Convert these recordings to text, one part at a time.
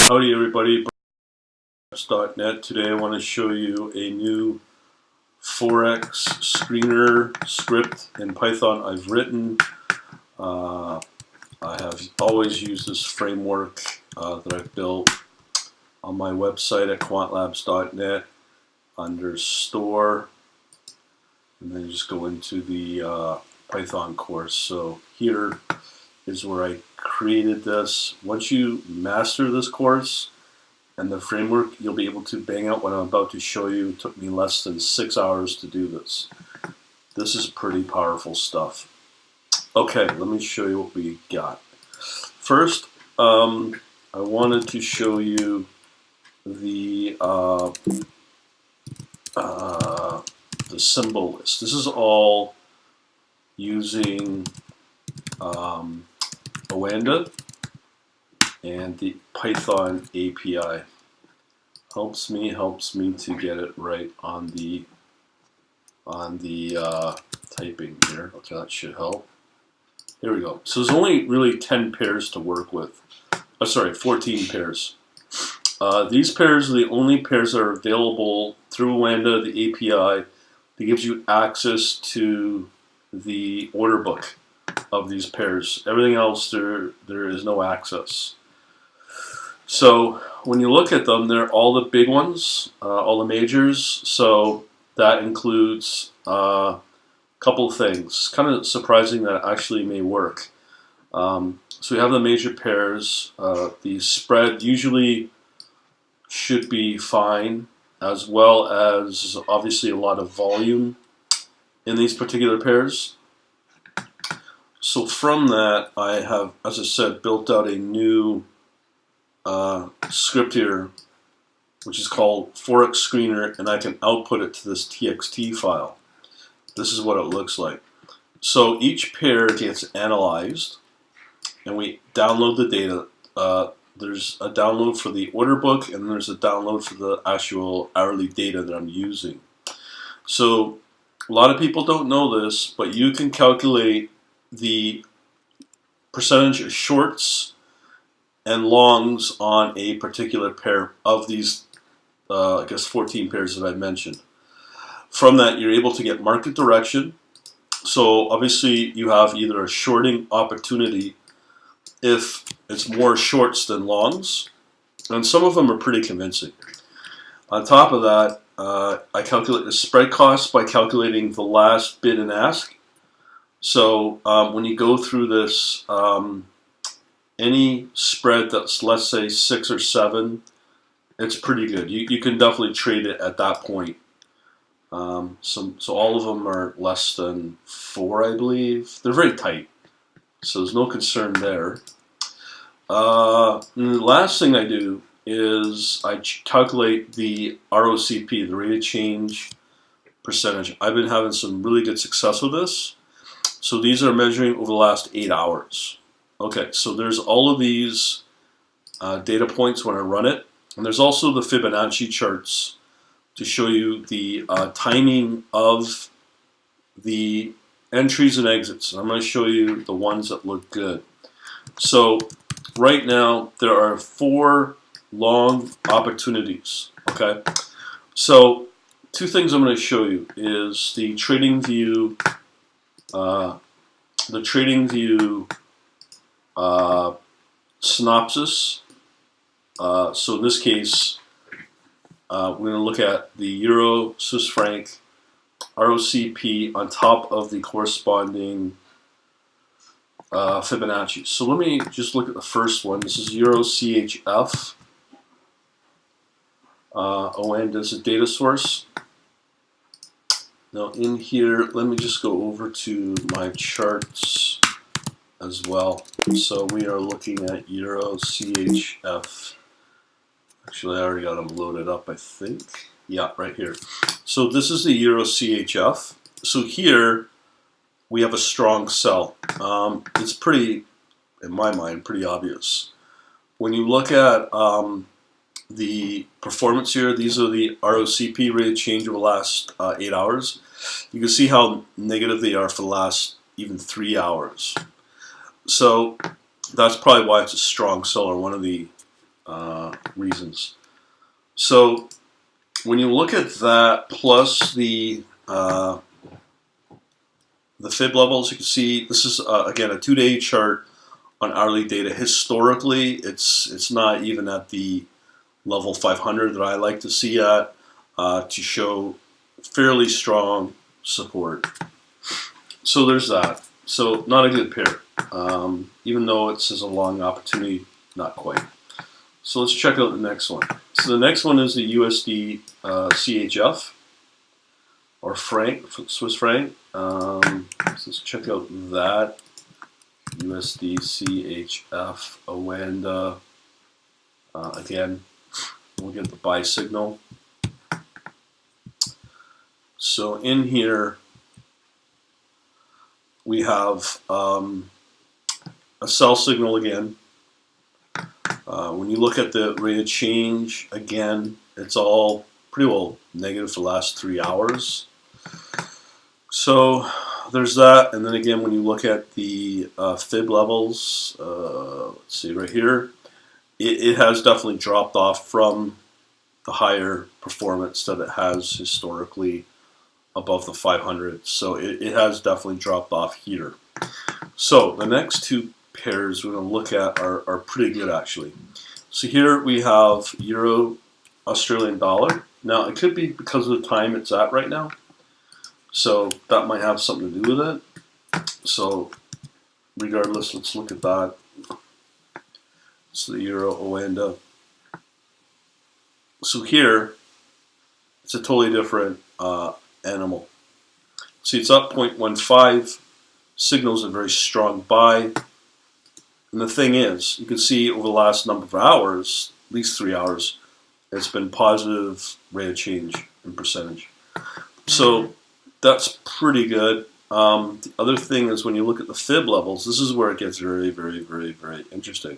Howdy everybody, Forex.net. Today I want to show you a new Forex screener script in Python I've written. I have always used this framework that I've built on my website at quantlabs.net under store, and then just go into the Python course. So here is where I created this. Once you master this course and the framework, you'll be able to bang out what I'm about to show you. It took me less than 6 hours to do this. This is pretty powerful stuff. Okay, let me show you what we got. First, I wanted to show you the symbol list. This is all using Oanda and the Python API. Helps me to get it right on the typing here. Okay, that should help. Here we go. So there's only really 10 pairs to work with. Sorry, 14 pairs. These pairs are the only pairs that are available through Oanda, the API, that gives you access to the order book of these pairs. Everything else, there is no access. So when you look at them, they're all the big ones, all the majors. So that includes a couple of things. Kind of surprising that it actually may work. So we have the major pairs. The spread usually should be fine, as well as obviously a lot of volume in these particular pairs. So from that, I have, as I said, built out a new script here, which is called Forex Screener, and I can output it to this TXT file. This is what it looks like. So each pair gets analyzed, and we download the data. There's a download for the order book, and there's a download for the actual hourly data that I'm using. So a lot of people don't know this, but you can calculate the percentage of shorts and longs on a particular pair of these, I guess 14 pairs that I mentioned. From that, you're able to get market direction. So obviously you have either a shorting opportunity if it's more shorts than longs, and some of them are pretty convincing. On top of that, I calculate the spread cost by calculating the last bid and ask. So when you go through this, any spread that's, let's say, 6 or 7, it's pretty good. You can definitely trade it at that point. So all of them are less than 4, I believe. They're very tight, so there's no concern there. And the last thing I do is I calculate the ROCP, the rate of change percentage. I've been having some really good success with this. So these are measuring over the last 8 hours. Okay, so there's all of these data points when I run it. And there's also the Fibonacci charts to show you the timing of the entries and exits. And I'm going to show you the ones that look good. So right now, there are 4 long opportunities. Okay, so 2 things I'm going to show you is the trading view. Synopsis. So in this case, we're going to look at the Euro Swiss franc ROCP on top of the corresponding Fibonacci. So let me just look at the first one. This is Euro CHF. Oanda is a data source. Now in here, let me just go over to my charts as well. So we are looking at Euro CHF. Actually, I already got them loaded up, I think. Yeah, right here. So this is the Euro CHF. So here we have a strong sell. It's pretty, in my mind, pretty obvious. When you look at the performance here, these are the ROCP rate of change over the last 8 hours. You can see how negative they are for the last even 3 hours. So that's probably why it's a strong seller, one of the reasons. So when you look at that plus the fib levels, you can see this is again a 2-day chart on hourly data. Historically, it's not even at the level 500 that I like to see at to show fairly strong support. So there's that. So not a good pair, even though it says a long opportunity, not quite. So let's check out the next one. So the next one is the USD CHF or franc, Swiss franc. So let's check out that USD CHF Oanda. Again, we'll get the buy signal. So in here we have a sell signal again. When you look at the rate of change, again, it's all pretty well negative for the last 3 hours. So there's that, and then again, when you look at the fib levels, let's see right here, it has definitely dropped off from the higher performance that it has historically above the 500. So it has definitely dropped off here. So the next two pairs we're going to look at are pretty good actually. So here we have Euro Australian dollar. Now it could be because of the time it's at right now. So that might have something to do with it. So regardless, let's look at that. So the Euro Oanda. So here it's a totally different animal. See, it's up 0.15, signals a very strong buy. And the thing is, you can see over the last number of hours, at least 3 hours, it's been positive rate of change in percentage. So that's pretty good. The other thing is when you look at the fib levels, this is where it gets very, very, very, very interesting.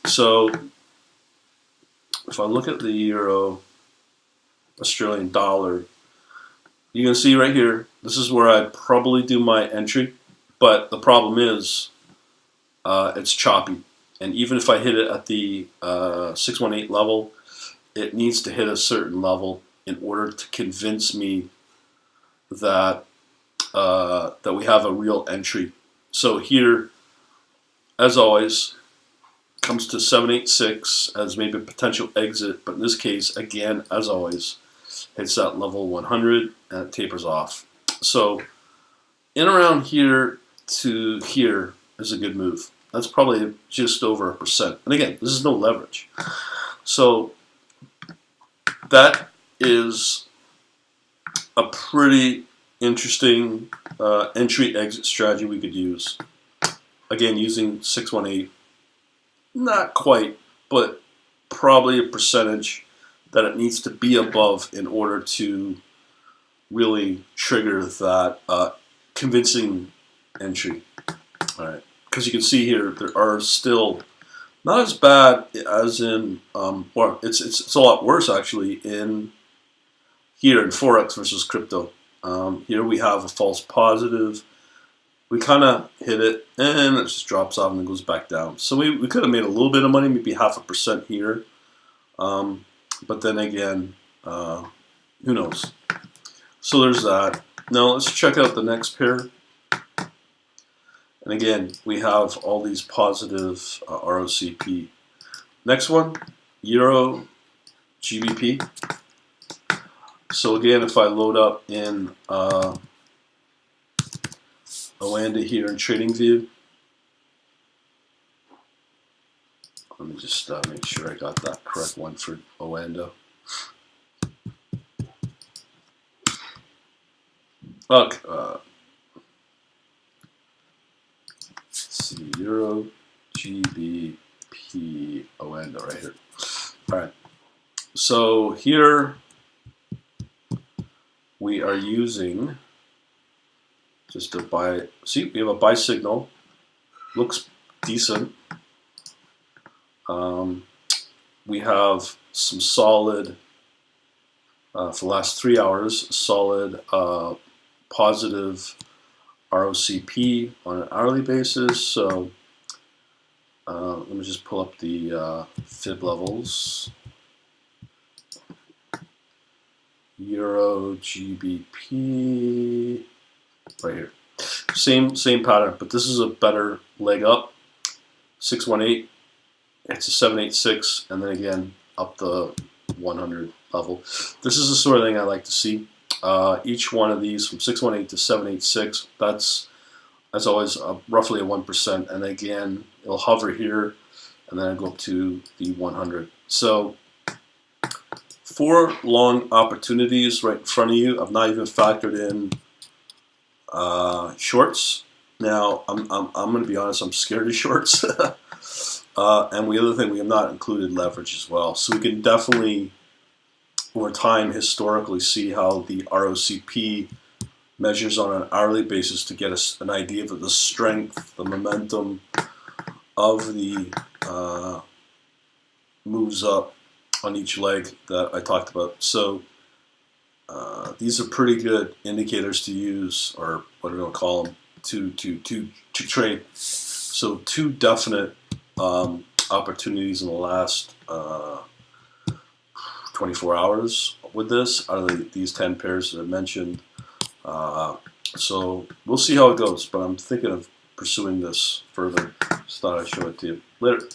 So if I look at the Euro Australian dollar, you can see right here, this is where I'd probably do my entry, but the problem is it's choppy. And even if I hit it at the 618 level, it needs to hit a certain level in order to convince me that that we have a real entry. So here, as always, comes to 786 as maybe a potential exit, but in this case, again, as always, hits that level 100 and it tapers off. So in around here to here is a good move. That's probably just over 1%. And again, this is no leverage. So that is a pretty interesting entry-exit strategy we could use. Again, using 618. Not quite, but probably a percentage that it needs to be above in order to really trigger that convincing entry. All right, because you can see here there are still not as bad as in well, it's a lot worse actually in here in Forex versus crypto. Here we have a false positive. We kind of hit it, and it just drops off and then goes back down. So we could have made a little bit of money, maybe 0.5% here. But then again, who knows? So there's that. Now let's check out the next pair. And again, we have all these positive ROCP. Next one, Euro GBP. So again, if I load up in Oanda here in TradingView. Let me just make sure I got that correct one for Oanda. Okay, let's see, Euro GBP Oanda right here. All right, so here we are using just to buy. See, we have a buy signal. Looks decent. We have some solid, for the last 3 hours, solid positive ROCP on an hourly basis. So Let me just pull up the fib levels. Euro GBP right here. Same pattern, but this is a better leg up. 618. It's a 786, and then again up the 100 level. This is the sort of thing I like to see. Each one of these from 618 to 786. That's always roughly a 1%, and again it'll hover here, and then go up to the 100. So 4 long opportunities right in front of you. I've not even factored in shorts. Now I'm going to be honest. I'm scared of shorts. And the other thing, we have not included leverage as well. So we can definitely, over time, historically see how the ROCP measures on an hourly basis to get us an idea of the strength, the momentum of the moves up on each leg that I talked about. So these are pretty good indicators to use, or what do we want to call them, to trade. So 2 definite opportunities in the last 24 hours with this out of these 10 pairs that I mentioned. So we'll see how it goes, but I'm thinking of pursuing this further. Just thought I'd show it to you. Later.